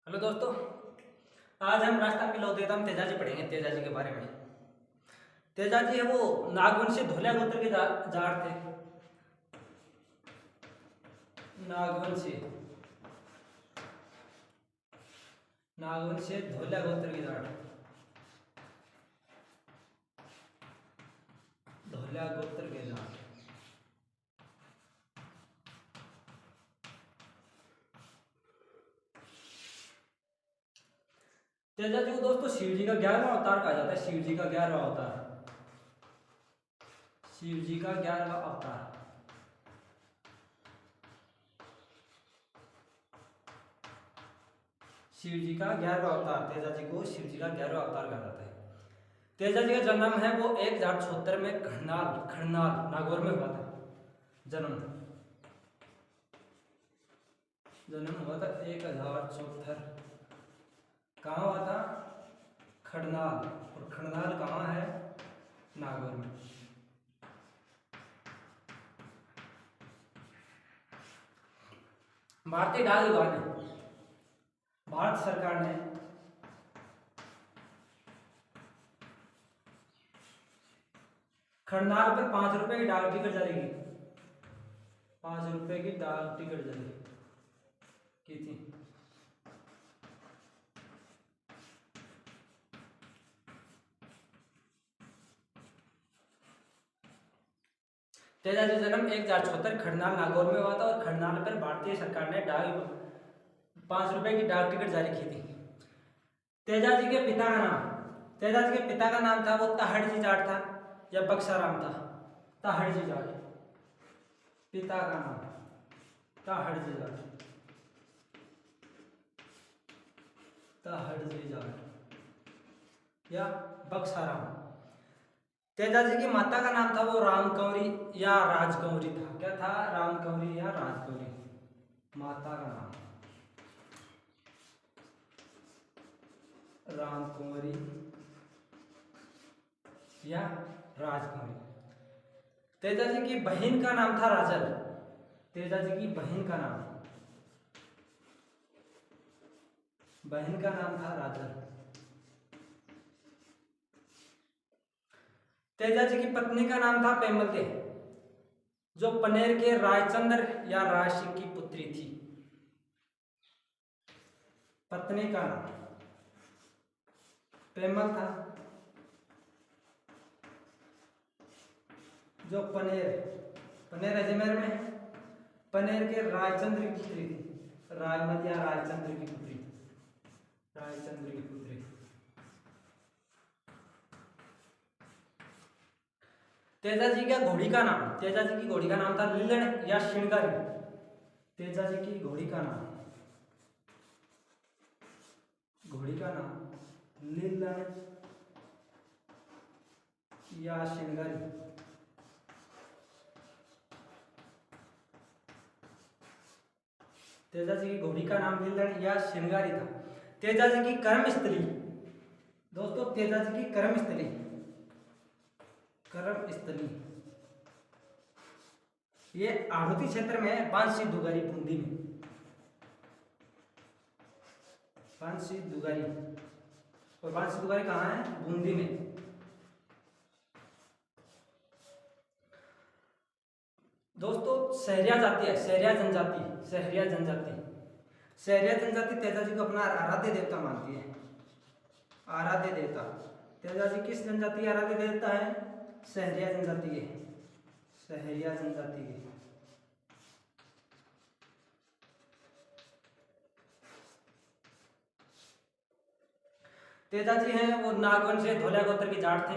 Hello दोस्तों। आज हम राजस्थान के लौतेदाम तेजाजी पढ़ेंगे। तेजाजी के बारे में। तेजाजी है वो नागवंशी धोलिया गोत्र के जाट थे। नागवंशी नागवंशी धोलिया गोत्र के जाट। धोलिया गोत्र के जाट। तेजाजी को दोस्तों शिव जी का 11वां अवतार कहा जाता है। शिव जी का 11वां अवतार। शिव जी का 11वां अवतार। शिव जी का 11वां अवतार। तेजाजी को शिव जी का 11वां अवतार कहा जाता है। तेजाजी का जन्म है वो 1076 में खड़नाल खड़नाल नागौर में हुआ था। जन्म हुआ था 1076। कहाँ हुआ था? खड़नाल। और खड़नाल कहाँ है? नागौर में। भारतीय डाक विभाग ने, भारत सरकार ने खड़नाल पर 5 रुपए की डाक टिकट जारी की। 5 रुपए की डाक टिकट जारी की थी। तेजाजी जन्म 1076 खड़नाल नागौर में हुआ था और खड़नाल पर भारतीय सरकार ने 5 रुपए की डाक टिकट जारी की थी। तेजाजी के पिता का नाम, तेजाजी के पिता का नाम था वो ताहड़जी जाट था या बक्साराम था। ताहड़जी जाट पिता का नाम। ताहड़जी जाट। ताहड़जी जाट या बक्साराम। तेजाजी की माता का नाम था वो रामकौरी या राजकौरी था। क्या था? रामकौरी या राजकौरी। माता का नाम रामकुंवरी या राजकुमारी। तेजाजी की बहन का नाम था राजल। तेजाजी की बहन का नाम था राजल। तेजाजी की पत्नी का नाम था पेमलते, जो पनेर के रायचंद्र या रायसिंह की पुत्री थी। पत्नी का नाम पेमल था, जो पनेर अजमेर में, पनेर के रायचंद्र की पुत्री थी। रायमल या रायचंद्र की पुत्री। रायचंद्र की पुत्री। तेजाजी का घोड़ी का नाम, तेजाजी की घोड़ी का नाम था लीलन या श्रृंगारी। तेजाजी की घोड़ी का नाम लीलन या श्रृंगारी। तेजाजी की घोड़ी का नाम लीलन या श्रृंगारी था। तेजाजी की कर्मस्थली, दोस्तों तेजाजी की कर्मस्थली ये आड़ोती क्षेत्र में है। बांसी दुगारी बूंदी में। बांसी दुगारी। और बांसी दुगारी कहाँ है? बूंदी में। दोस्तों सहरिया जाति है, सहरिया जनजाति। सहरिया जनजाति तेजाजी को अपना आराध्य देवता मानती है। आराध्य देवता तेजाजी किस जनजाति आराध्य देवता है? सहरिया जनजाति के। सहरिया जनजाति के। तेजाजी हैं वो नागवंश से धोलिया गोत्र के जाट थे।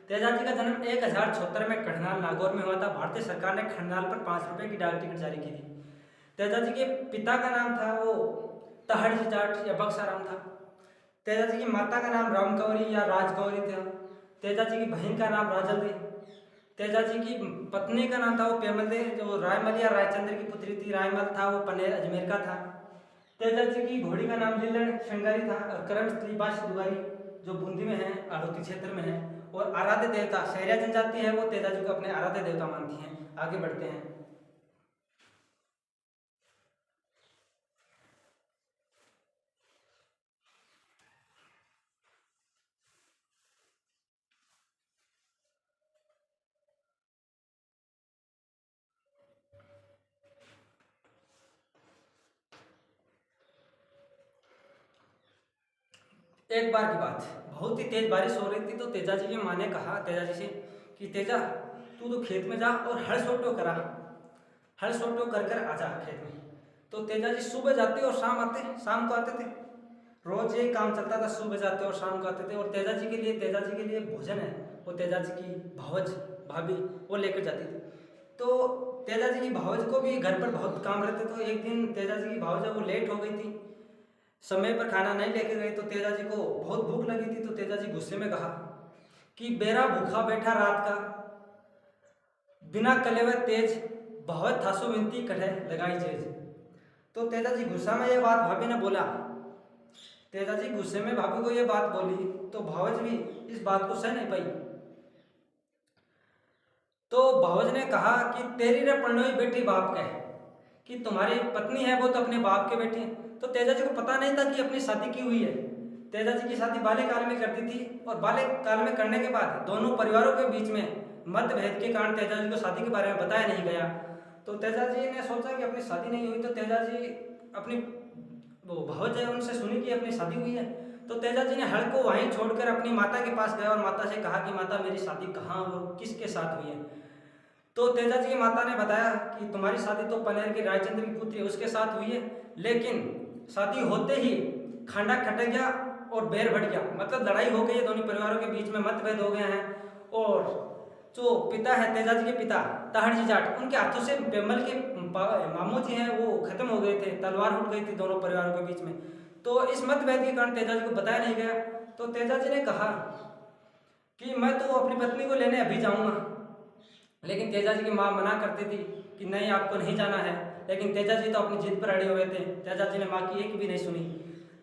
तेजाजी का जन्म 1076 में खड़नाल नागौर में हुआ था। भारतीय सरकार ने खड़नाल पर 5 रुपए की डाक टिकट जारी की थी। तेजाजी के पिता का नाम था वो ताहड़जी जाट या बक्साराम था। तेजाजी की माता का नाम रामकौरी या राजकौरी था। तेजाजी की बहन का नाम राजल थी। तेजाजी की पत्नी का नाम था वो पेमल थे, जो रायमल या रायचंद्र की पुत्री थी। रायमल था वो पनेर अजमेर का था। तेजाजी की घोड़ी का नाम लीलन श्रृंगारी था। और कर्मस्थली बांसी दुगारी जो बूंदी में है, आड़ोती क्षेत्र में है। और आराध्य देवता सहरिया जनजाति है वो तेजाजी को अपने आराध्य देवता मानती हैं। आगे बढ़ते हैं। एक बार की बात, बहुत ही तेज बारिश हो रही थी, तो तेजा जी की माँ ने कहा तेजा जी से कि तेजा, तू तो खेत में जा और हल सोटो करा, हल सोटो कर कर आ जा खेत में। तो तेजा जी सुबह जाते और शाम को आते थे। रोज यही काम चलता था, सुबह जाते और शाम को आते थे। और तेजा जी के लिए भोजन है वो तेजा जी की भावज भाभी वो लेकर जाती थी। तो तेजा जी की भावज को भी घर पर बहुत काम रहते, तो एक दिन तेजा जी की भावज वो लेट हो गई थी, समय पर खाना नहीं लेकर गए। तो तेजा जी को बहुत भूख लगी थी। तो तेजा जी गुस्से में कहा कि बेरा भूखा बैठा रात का, बिना कले व तेज, बहुत थासु विनती कढ़े लगाई चेज। तो तेजा जी गुस्सा में ये बात भाभी ने बोला, तेजा जी गुस्से में भाभी को ये बात बोली, तो भावज भी इस बात को सह नहीं पाई। तो भावज ने कहा कि तेरी रे पढ़नोई बेटी बाप के, कि तुम्हारी पत्नी है वो तो अपने बाप के बेटी है। तो तेजा जी को पता नहीं था कि अपनी शादी की हुई है। तेजा जी की शादी बाल्यकाल में कर दी थी, और बाल्यकाल में करने के बाद दोनों परिवारों के बीच में मतभेद के कारण तेजा जी को शादी के बारे में बताया नहीं गया। तो तेजा जी ने सोचा कि अपनी शादी नहीं हुई, तो तेजा जी अपनी वो भावज है उनसे सुनी कि अपनी शादी हुई है। तो तेजा जी ने हल को वहीं छोड़कर अपनी माता के पास गया और माता से कहा कि माता, मेरी शादी कहाँ और किसके साथ हुई है। तो तेजा जी की माता ने बताया कि तुम्हारी शादी तो पनेर के रायचंद्र की पुत्री उसके साथ हुई है, लेकिन शादी होते ही खांडा खटक गया और बैर बढ़ गया, मतलब लड़ाई हो गई है, दोनों परिवारों के बीच में मतभेद हो गए हैं। और जो पिता है तेजा जी के पिता ताहड़ जी जाट, उनके हाथों से पेमल के मामू जी हैं वो खत्म हो गए थे, तलवार उठ गई थी दोनों परिवारों के बीच में। तो इस मतभेद के कारण तेजा जी को बताया नहीं गया। तो तेजा जी ने कहा कि मैं तो अपनी पत्नी को लेने अभी जाऊंगा, लेकिन तेजा जी की माँ मना करती थी कि नहीं आपको नहीं जाना है। लेकिन तेजा जी तो अपनी जिद पर अड़े हुए थे, तेजा जी ने माँ की एक भी नहीं सुनी।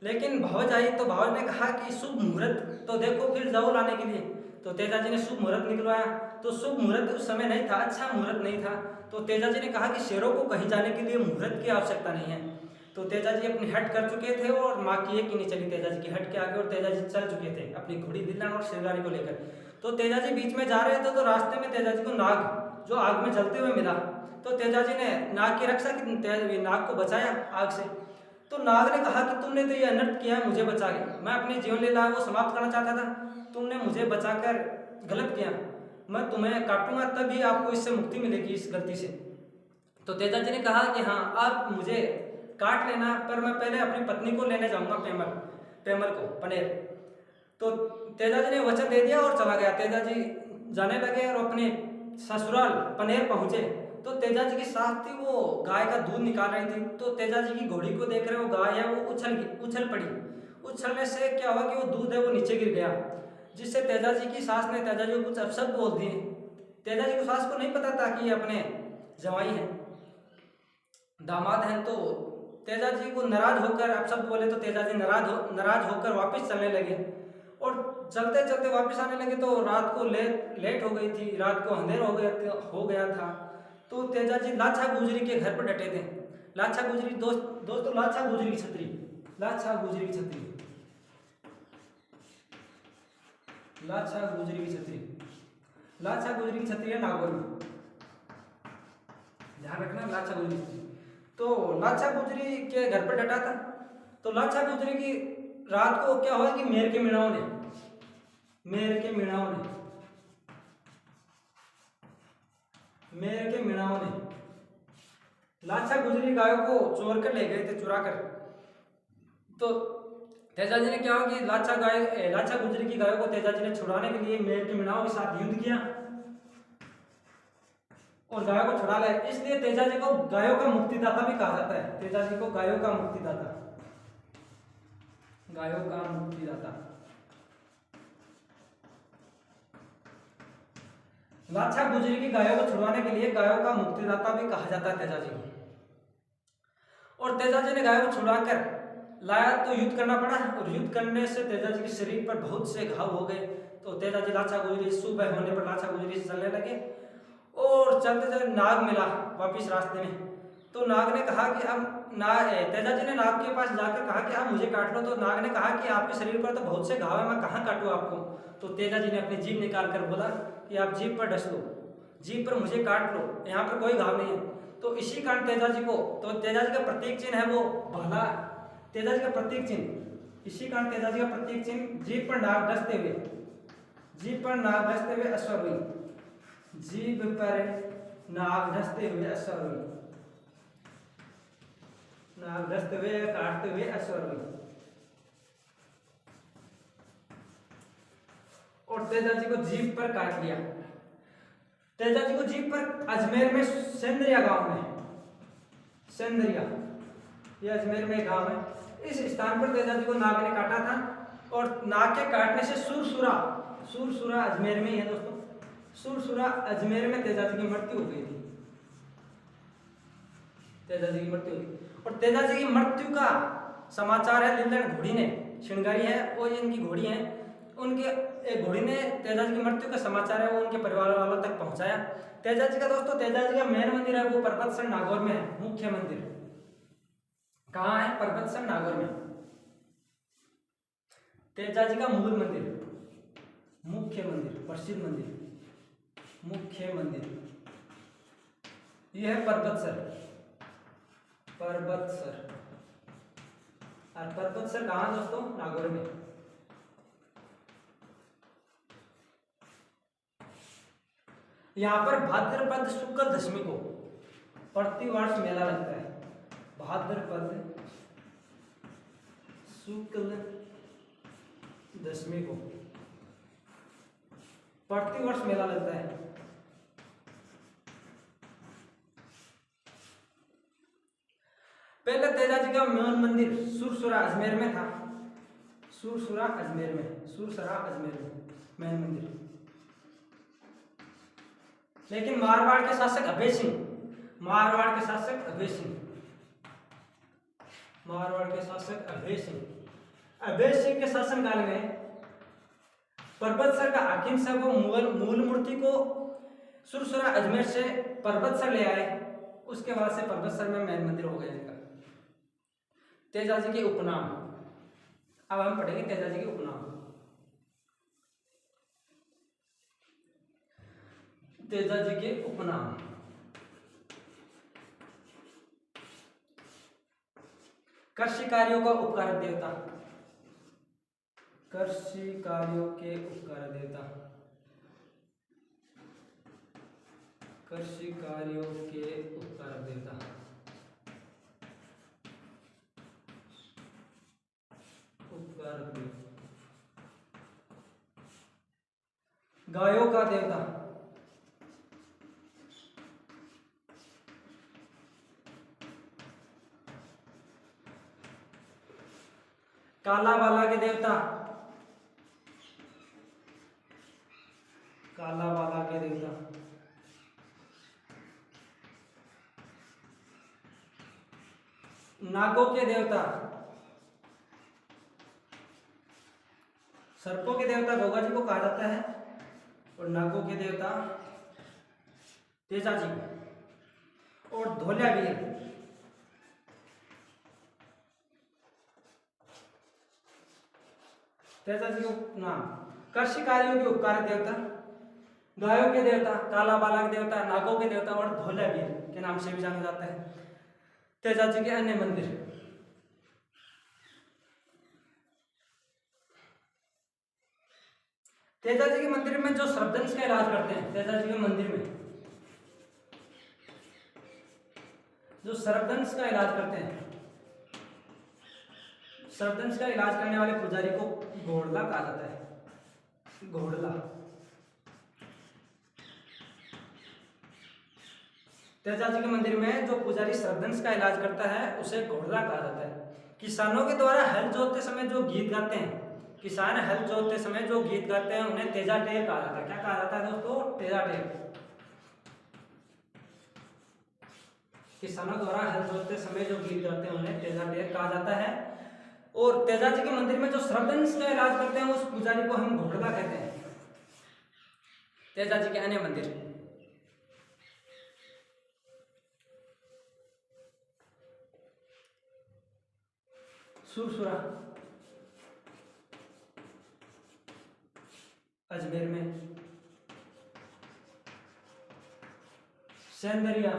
लेकिन भावज आई तो भावज ने कहा कि शुभ मुहूर्त तो देखो फिर जाओ लाने के लिए। तो तेजा जी ने शुभ मुहूर्त निकलवाया, तो शुभ मुहूर्त उस समय नहीं था, अच्छा मुहूर्त नहीं था। तो तेजा जी ने कहा कि शेरों को कहीं जाने के लिए मुहूर्त की आवश्यकता नहीं है। तो तेजा जी अपनी हट कर चुके थे और माँ की एक ही नहीं चली तेजा जी की हट के आगे, और तेजा जी चल चुके थे अपनी घोड़ी दिल्लन और शेरगाड़ी को लेकर। तो तेजा जी बीच में जा रहे थे, तो रास्ते में तेजा जी को नाग जो आग में जलते हुए मिला। तो तेजा जी ने नाग की रक्षा की, नाग को बचाया आग से। तो नाग ने कहा कि तुमने तो ये अनर्थ किया है मुझे बचा के, मैं अपनी जीवन लीला वो समाप्त करना चाहता था, तुमने मुझे बचाकर गलत किया, मैं तुम्हें काटूंगा तभी आपको इससे मुक्ति मिलेगी इस गलती से। तो तेजा जी ने कहा कि हाँ आप मुझे काट लेना, पर मैं पहले अपनी पत्नी को लेने जाऊंगा पेमल को पनेर। तो तेजा जी ने वचन दे दिया और चला गया। तेजा जी जाने लगे और अपने ससुराल पनेर पहुंचे। तो तेजा जी की सास थी वो गाय का दूध निकाल रही थी। तो तेजा जी की घोड़ी को देख रहे वो गाय है वो उछल पड़ी। उछलने से क्या हुआ कि वो दूध है वो नीचे गिर गया, जिससे तेजा जी की सास ने तेजा जी को कुछ अपशब्द बोल दिए। तेजा जी की सास को नहीं पता था कि ये अपने जवाई हैं, दामाद हैं। तो तेजा जी को नाराज होकर अपशब्द बोले, तो तेजा जी नाराज होकर वापस चलने लगे। और चलते चलते वापस आने लगे तो रात को लेट हो गई थी, रात को अंधेर हो गया था। तो तेजा जी लाछा गुजरी के घर पर डटे थे। लाछा गुजरी दोस्तों लाछा गुजरी की छतरी, लाछा गुजरी की छतरी, लाछा गुजरी की छतरी, लाछा गुजरी की छतरी है नागौर में, ध्यान रखना लाछा गुजरी की। तो लाछा गुजरी के घर पर डटा था। तो लाछा गुजरी की रात को क्या हुआ कि मेर के मीणाओं ने लाछा गुजरी गायों को चोर कर ले गए थे, चुरा कर। तो तेजा जी ने क्या हुआ कि लाछा गुजरी की गायों को तेजा जी ने छुड़ाने के लिए मेर के मीणाओं के साथ युद्ध किया और गायों को छुड़ा लाए। इसलिए तेजा जी को गायों का मुक्तिदाता भी कहा जाता है। तेजा जी को गायों का मुक्तिदाता, गायों का मुक्तिदाता। लाछा गुजरी की गायों को छुड़वाने के लिए गायों का मुक्तिदाता भी कहा जाता है तेजा जी को। और तेजा जी ने गायों को छुड़ाकर लाया तो युद्ध करना पड़ा, और युद्ध करने से तेजा जी के शरीर पर बहुत से घाव हो गए। तो तेजा जी लाछा गुजरी सुबह होने पर लाछा गुजरी से चलने लगे, और चलते चलते नाग मिला वापिस रास्ते में। तो नाग ने कहा कि अब तेजा जी ने नाग के पास जाकर कहा कि आप मुझे काट लो। तो नाग ने कहा कि आपके शरीर पर तो बहुत से घाव है, मैं कहाँ काटूँ आपको। तो तेजा जी ने अपनी जीभ निकाल कर बोला कि आप जीभ पर डस लो, जीभ पर मुझे काट लो, यहाँ पर कोई घाव नहीं है। तो इसी कारण तेजा जी का प्रतीक चिन्ह है वो भाला, तेजा जी का प्रतीक चिन्ह इसी कारण तेजा जी का प्रतीक चिन्ह जीभ पर नाक डसते हुए, जीभ पर नाक डसते हुए अश्वर हुई, जीभ पर नाक डसते हुए अश्वर हुई, नाक डसते हुए काटते हुए अश्वर हुई। और तेजा जी को जीभ पर काट लिया। तेजा जी को जीभ पर अजमेर में सेंद्रिया गांव में, सेंद्रिया ये अजमेर में गांव है, इस स्थान पर तेजा जी को नाग ने काटा था। और नाग के काटने से सुरसुरा, सुरसुरा अजमेर में ही है दोस्तों, सुरसुरा अजमेर में तेजा जी की मृत्यु हो गई थी, तेजा जी की मृत्यु हुई। और तेजा जी की मृत्यु का समाचार है लिल्लण घोड़ी ने, श्रृंगारी है वो इनकी घोड़ी है, उनके एक घोड़ी ने तेजा जी की मृत्यु का समाचार है वो उनके परिवार वालों तक पहुंचाया। तेजा जी का दोस्तों, तेजा जी का मेन मंदिर है वो पर्वतसर नागौर में है, मुख्य मंदिर कहाँ है? पर्वतसर नागौर में। तेजा जी का मूल मंदिर, मुख्य मंदिर, प्रसिद्ध मंदिर, मुख्य मंदिर यह है पर्वतसर, पर्वतसर। और पर्वतसर कहाँ दोस्तों? नागौर में। यहाँ पर भाद्रपद शुक्ल दशमी को प्रतिवर्ष मेला लगता है, भाद्रपद शुक्ल दशमी को प्रतिवर्ष मेला लगता है। पहले तेजा जी का मेन मंदिर सुरसुरा अजमेर में था, सुरसुरा अजमेर में, सुरसरा अजमेर में मेन मंदिर। लेकिन मारवाड़ के शासक अभय सिंह, मारवाड़ के शासक अभय सिंह, मारवाड़ के शासक अभय सिंह, अभय सिंह के शासनकाल में पर्वतसर का हाकिम साहब वो मूल मूर्ति को सुरसुरा अजमेर से पर्वतसर ले आए, उसके बाद से पर्वतसर में मेन मंदिर हो गया इनका। तेजा जी के उपनाम, अब हम पढ़ेंगे तेजा जी के उपनाम। तेजा जी के उपनाम, कृषि कार्यों का उपकारक देवता, कृषि कार्यों के उपकारक देवता, कृषि कार्यों के उपकारक देवता, उपकारक देवता, गायों का देवता, काला बाला के देवता, काला बाला के देवता, नागों के देवता, सर्पों के देवता गोगा जी को कहा जाता है, और नागों के देवता तेजा जी को। और धोलियावीर, तेजा जी को नाम, कृषि कार्यों के उपकारक देवता, गायों के देवता, काला बाला के देवता, नागों के देवता और धोलियावीर के नाम से भी जाना जाता है। तेजा जी के अन्य मंदिर, तेजा जी के मंदिर में जो सर्पदंश का इलाज करते हैं, तेजा जी के मंदिर में जो सर्पदंश का इलाज करते हैं, सर्पदंश का इलाज करने वाले पुजारी को घोड़ला कहा जाता है, घोड़ला। तेजा जी के मंदिर में जो पुजारी सर्पदंश का इलाज करता है उसे घोड़ला कहा जाता है। किसानों के द्वारा हल जोतते समय जो गीत गाते हैं, किसान हल जोतते समय जो गीत गाते हैं उन्हें तेजा टेर कहा जाता है। क्या कहा जाता है दोस्तों? तेजा टेर। किसानों द्वारा हल जोतते समय जो गीत गाते हैं उन्हें तेजा टेर कहा जाता है। और तेजा जी के मंदिर में जो सर्पदंश का इलाज करते हैं उस पुजारी को हम घोड़ला कहते हैं। तेजा जी के अन्य मंदिर, सुरसुरा अजमेर में, सेंदरिया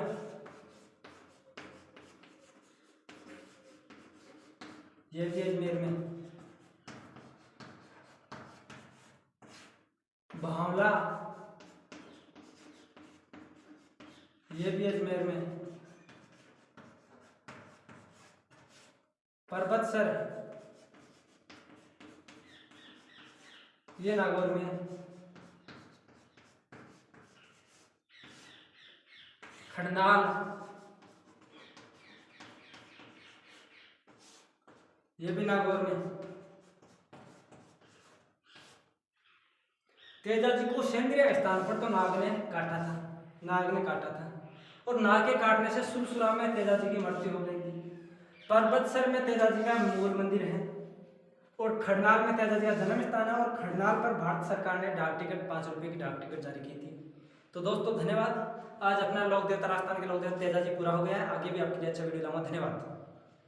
ये भी अजमेर में, धौला, ये भी अजमेर में। परबतसर, ये नागौर में। खड़नाल, ये भी नागौर में। तेजा जी को सेंद्रिय स्थान पर तो नाग ने काटा था, नाग ने काटा था, और नाग के काटने से सुरसुरा में तेजा जी की मृत्यु हो गई थी। परबतसर में तेजा जी का मूल मंदिर है, और खड़नाल में तेजा जी का जन्म स्थान है, और खड़नाल पर भारत सरकार ने डाक टिकट 5 रुपये की डाक टिकट जारी की थी। तो दोस्तों धन्यवाद। आज अपना लोक देवता राजस्थान के लोक देवता तेजा जी पूरा हो गया है। आगे भी आपके लिए अच्छा वीडियो लाऊंगा। धन्यवाद।